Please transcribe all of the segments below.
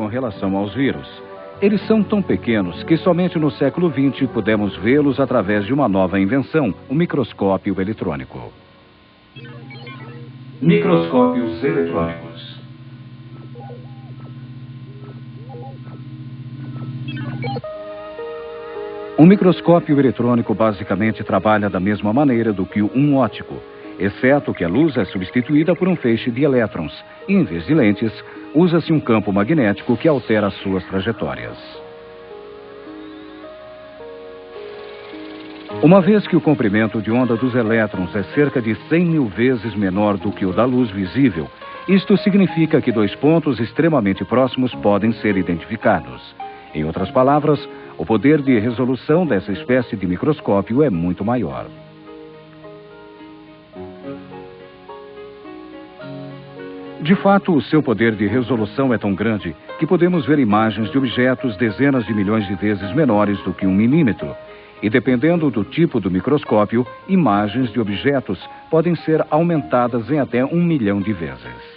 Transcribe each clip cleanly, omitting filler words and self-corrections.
com relação aos vírus. Eles são tão pequenos que somente no século XX pudemos vê-los através de uma nova invenção, o microscópio eletrônico. Microscópios eletrônicos. Um microscópio eletrônico basicamente trabalha da mesma maneira do que um óptico, exceto que a luz é substituída por um feixe de elétrons e, em vez de lentes, usa-se um campo magnético que altera suas trajetórias. Uma vez que o comprimento de onda dos elétrons é cerca de 100.000 vezes menor do que o da luz visível, isto significa que dois pontos extremamente próximos podem ser identificados. Em outras palavras, o poder de resolução dessa espécie de microscópio é muito maior. De fato, o seu poder de resolução é tão grande que podemos ver imagens de objetos dezenas de milhões de vezes menores do que 1 milímetro. E dependendo do tipo do microscópio, imagens de objetos podem ser aumentadas em até 1 milhão de vezes.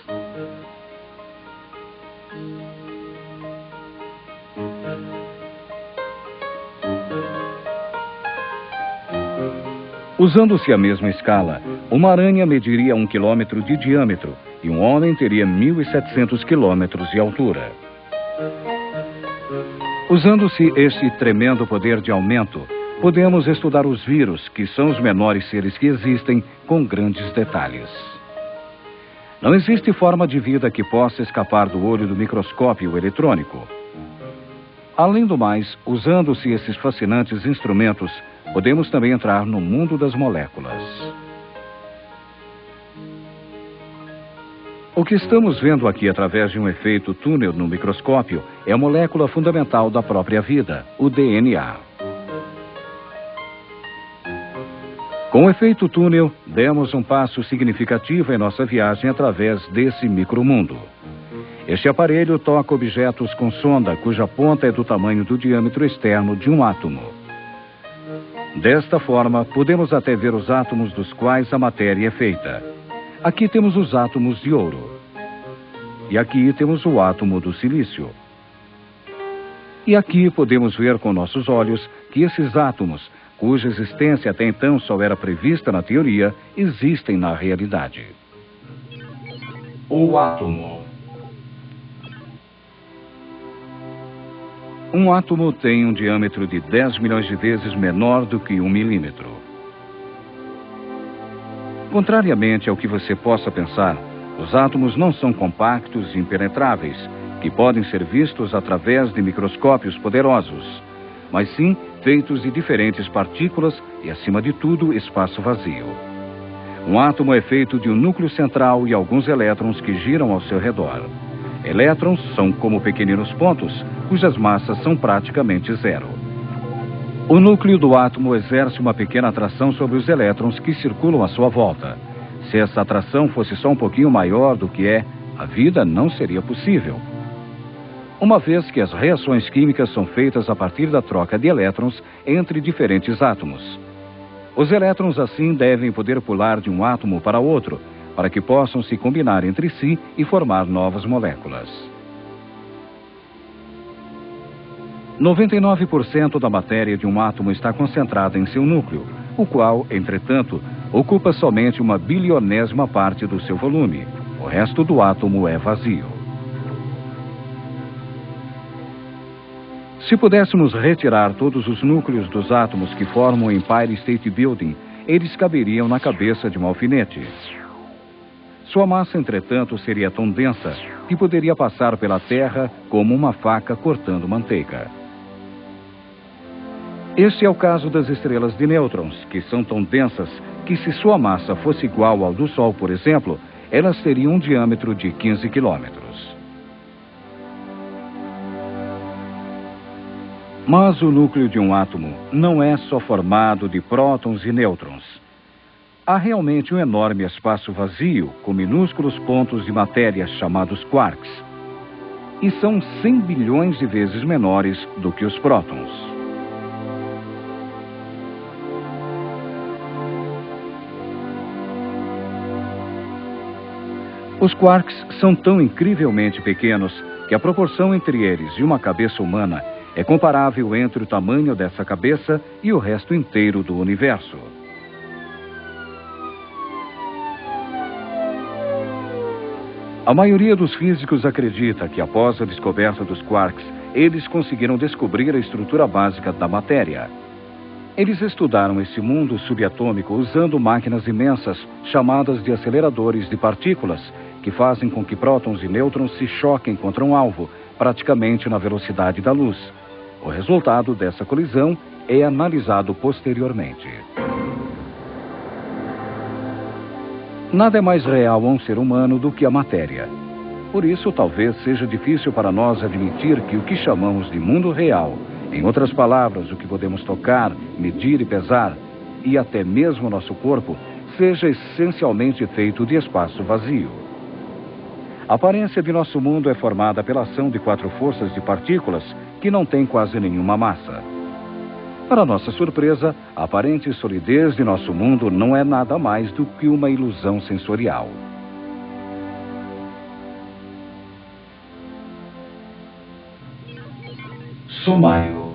Usando-se a mesma escala, uma aranha mediria 1 quilômetro de diâmetro e um homem teria 1.700 quilômetros de altura. Usando-se este tremendo poder de aumento, podemos estudar os vírus, que são os menores seres que existem, com grandes detalhes. Não existe forma de vida que possa escapar do olho do microscópio eletrônico. Além do mais, usando-se esses fascinantes instrumentos, podemos também entrar no mundo das moléculas. O que estamos vendo aqui através de um efeito túnel no microscópio é a molécula fundamental da própria vida, o DNA. Com o efeito túnel, demos um passo significativo em nossa viagem através desse micromundo. Este aparelho toca objetos com sonda cuja ponta é do tamanho do diâmetro externo de um átomo. Desta forma, podemos até ver os átomos dos quais a matéria é feita. Aqui temos os átomos de ouro. E aqui temos o átomo do silício. E aqui podemos ver com nossos olhos que esses átomos, cuja existência até então só era prevista na teoria, existem na realidade. O átomo. Um átomo tem um diâmetro de 10 milhões de vezes menor do que 1 milímetro. Contrariamente ao que você possa pensar, os átomos não são compactos e impenetráveis, que podem ser vistos através de microscópios poderosos, mas sim feitos de diferentes partículas e, acima de tudo, espaço vazio. Um átomo é feito de um núcleo central e alguns elétrons que giram ao seu redor. Elétrons são como pequeninos pontos, cujas massas são praticamente zero. O núcleo do átomo exerce uma pequena atração sobre os elétrons que circulam à sua volta. Se essa atração fosse só um pouquinho maior do que é, a vida não seria possível. Uma vez que as reações químicas são feitas a partir da troca de elétrons entre diferentes átomos. Os elétrons, assim, devem poder pular de um átomo para outro, para que possam se combinar entre si e formar novas moléculas. 99% da matéria de um átomo está concentrada em seu núcleo, o qual, entretanto, ocupa somente 1/1000ª parte do seu volume. O resto do átomo é vazio. Se pudéssemos retirar todos os núcleos dos átomos que formam o Empire State Building, eles caberiam na cabeça de um alfinete. Sua massa, entretanto, seria tão densa que poderia passar pela Terra como uma faca cortando manteiga. Este é o caso das estrelas de nêutrons, que são tão densas que, se sua massa fosse igual ao do Sol, por exemplo, elas teriam um diâmetro de 15 quilômetros. Mas o núcleo de um átomo não é só formado de prótons e nêutrons. Há realmente um enorme espaço vazio com minúsculos pontos de matéria chamados quarks. E são 100 bilhões de vezes menores do que os prótons. Os quarks são tão incrivelmente pequenos que a proporção entre eles e uma cabeça humana é comparável entre o tamanho dessa cabeça e o resto inteiro do universo. A maioria dos físicos acredita que após a descoberta dos quarks, eles conseguiram descobrir a estrutura básica da matéria. Eles estudaram esse mundo subatômico usando máquinas imensas chamadas de aceleradores de partículas, que fazem com que prótons e nêutrons se choquem contra um alvo, praticamente na velocidade da luz. O resultado dessa colisão é analisado posteriormente. Nada é mais real a um ser humano do que a matéria. Por isso, talvez seja difícil para nós admitir que o que chamamos de mundo real, em outras palavras, o que podemos tocar, medir e pesar, e até mesmo nosso corpo, seja essencialmente feito de espaço vazio. A aparência de nosso mundo é formada pela ação de 4 forças de partículas que não têm quase nenhuma massa. Para nossa surpresa, a aparente solidez de nosso mundo não é nada mais do que uma ilusão sensorial. Sumário.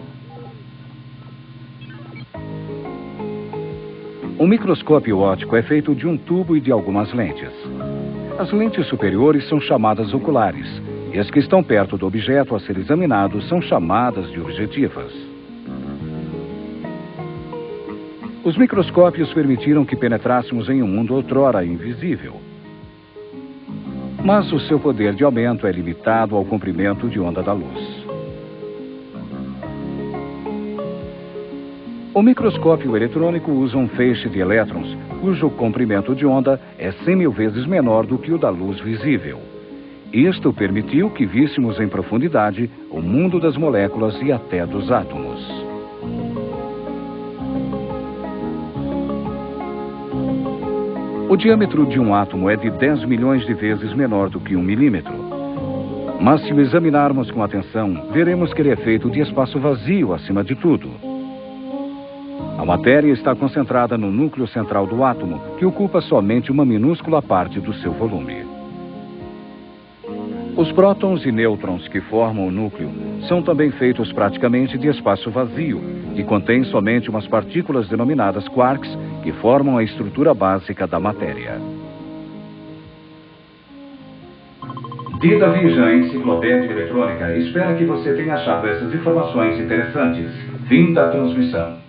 Um microscópio óptico é feito de um tubo e de algumas lentes. As lentes superiores são chamadas oculares, e as que estão perto do objeto a ser examinado são chamadas de objetivas. Os microscópios permitiram que penetrássemos em um mundo outrora invisível. Mas o seu poder de aumento é limitado ao comprimento de onda da luz. O microscópio eletrônico usa um feixe de elétrons, cujo comprimento de onda é 100.000 vezes menor do que o da luz visível. Isto permitiu que víssemos em profundidade o mundo das moléculas e até dos átomos. O diâmetro de um átomo é de 10 milhões de vezes menor do que 1 milímetro. Mas se o examinarmos com atenção, veremos que ele é feito de espaço vazio acima de tudo. A matéria está concentrada no núcleo central do átomo, que ocupa somente uma minúscula parte do seu volume. Os prótons e nêutrons que formam o núcleo são também feitos praticamente de espaço vazio, que contém somente umas partículas denominadas quarks, que formam a estrutura básica da matéria. Dita Vision Enciclopédia Eletrônica espera que você tenha achado essas informações interessantes. Fim da transmissão.